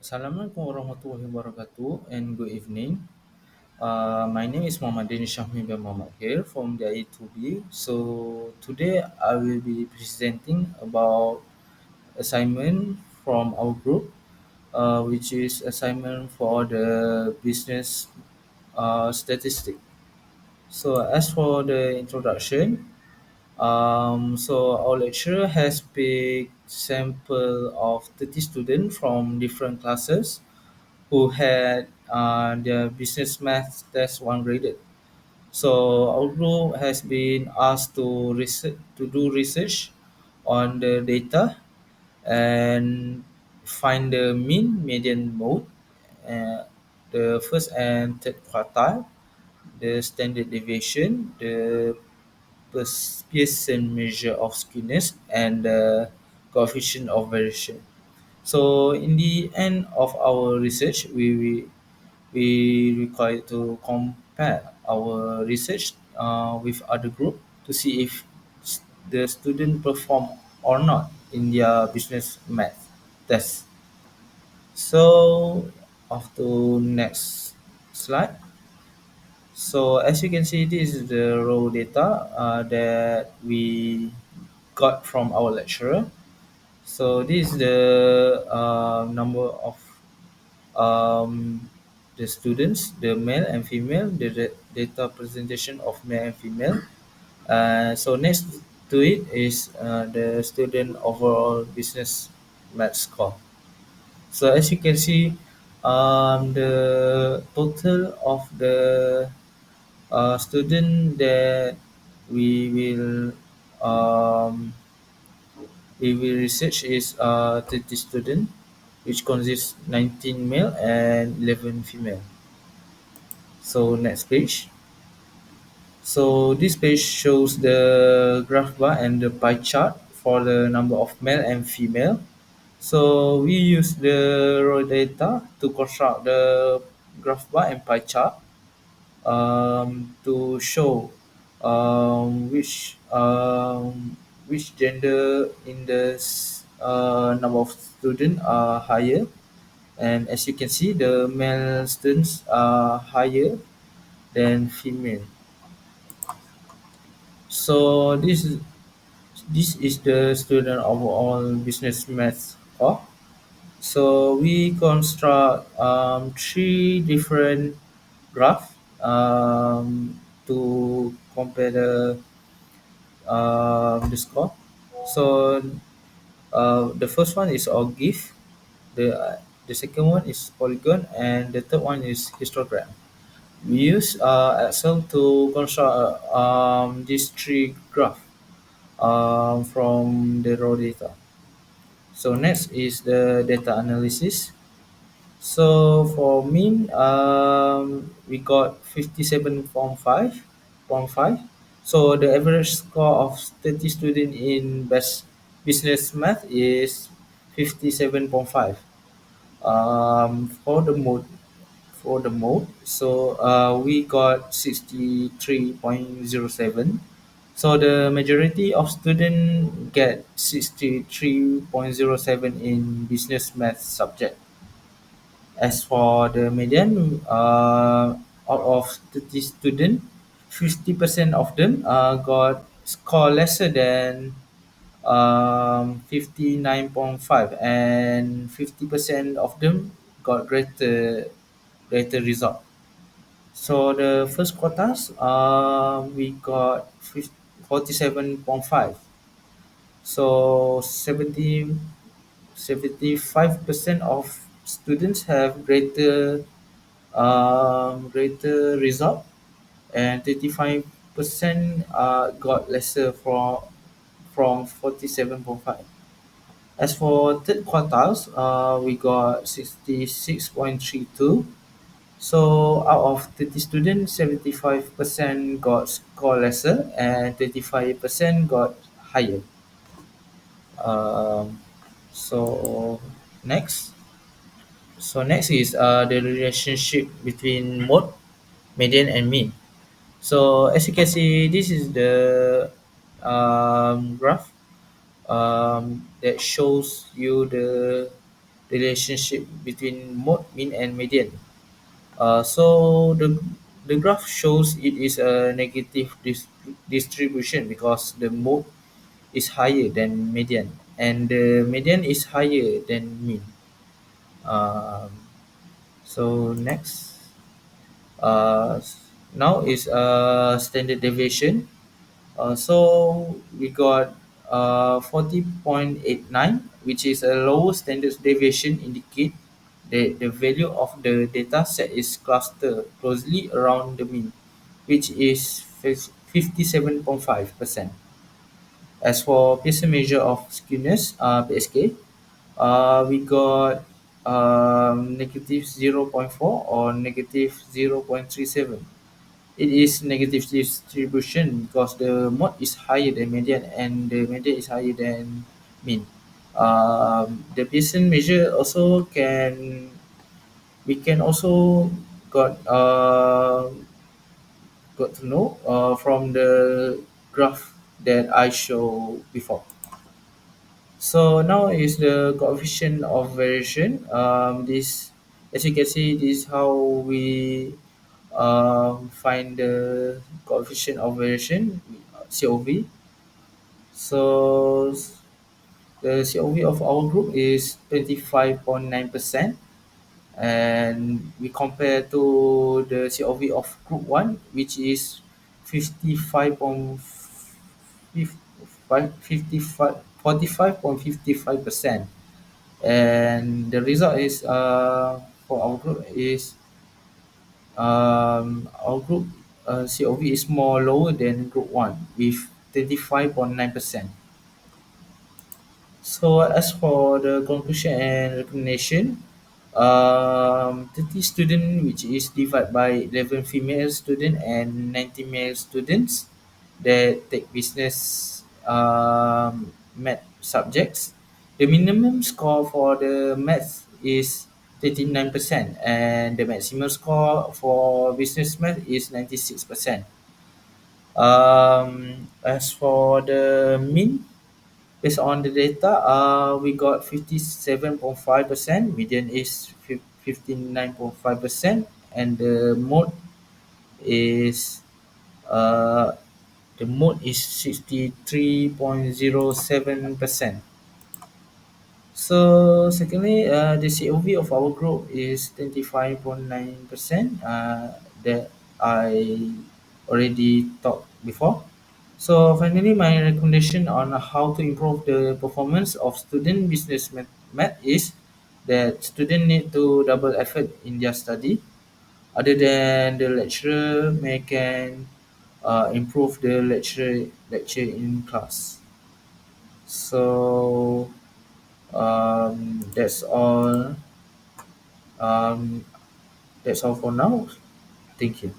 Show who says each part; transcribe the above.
Speaker 1: Assalamualaikum warahmatullahi wabarakatuh and good evening. My name is Muhammad DANISH bin Muhammad here from the A2B. So today I will be presenting about assignment from our group, which is assignment for the business statistic. So as for the introduction, so our lecturer has picked sample of 30 students from different classes who had their business math test one graded. So our group has been asked to do research on the data and find the mean, median, mode, uh, the first and third quartile, the standard deviation, the Pearson measure of skewness, and the coefficient of variation. So in the end of our research, we require to compare our research with other group to see if the student perform or not in their business math test. So off to next slide. So as you can see, this is the raw data that we got from our lecturer. So this is the number of um, the students, the male and female, the data presentation of male and female. So next to it is the student overall business math score. So as you can see, the total of the student that we will um, we will research is 30 student, which consists 19 male and 11 female. So next page. So this page shows the graph bar and the pie chart for the number of male and female. So we use the raw data to construct the graph bar and pie chart to show which gender in the number of students are higher. And as you can see, the male students are higher than female. So this is the student overall business math score. So we construct three different graph to compare the score. So the first one is all GIF, the second one is polygon, and the third one is histogram. We use Excel to construct these three graph from the raw data. So next is the data analysis. So for mean, we got 57.5. So the average score of 30 student in best business math is 57.5. For the mode, so we got 63.07. So the majority of student get 63.07 in business math subject. As for the median, out of 30 students, 50% of them got score lesser than 59.5, and 50% of them got greater result. So the first quotas, we got 47.5. So 75% of students have greater result, and 35% got lesser from 47.5. As for third quartiles, we got 66.32. So out of 30 students, 75% got score lesser and 25% got higher. Um, so next. So next is the relationship between mode, median, and mean. So as you can see, this is the graph that shows you relationship between mode, mean, and median. So the graph shows it is a negative distribution because the mode is higher than median and the median is higher than mean. Um, so next, uh, now is standard deviation. So we got 40.89, which is a lower standard deviation, indicate that the value of the data set is clustered closely around the mean, which is 57.5%. As for Pearson measure of skewness, PSK, we got negative 0.4 or negative 0.37. It is negative distribution because the mode is higher than median and the median is higher than mean. The Pearson measure also can we can also got got to know from the graph that I show before. So now is the coefficient of variation. This, as you can see, this is how we find the coefficient of variation, COV. So the COV of our group is 25.9%, and we compare to the COV of group 1, which is 45.55% and the result is for our group is our group COV is more lower than group 1 with 35.9%. So as for the conclusion and recommendation, 30 student which is divided by 11 female student and 19 male students that take business math subjects. The minimum score for the math is 39% and the maximum score for business math is 96%. As for the mean, based on the data, we got 57.5%, median is 59.5%, and is uh, the mode is 63.07%. So secondly, the COV of our group is 25.9%, that I already talked before. So finally, my recommendation on how to improve the performance of student business math is that student need to double effort in their study. Other than the lecturer may can improve the lecture in class. So that's all. Um, that's all for now. Thank you.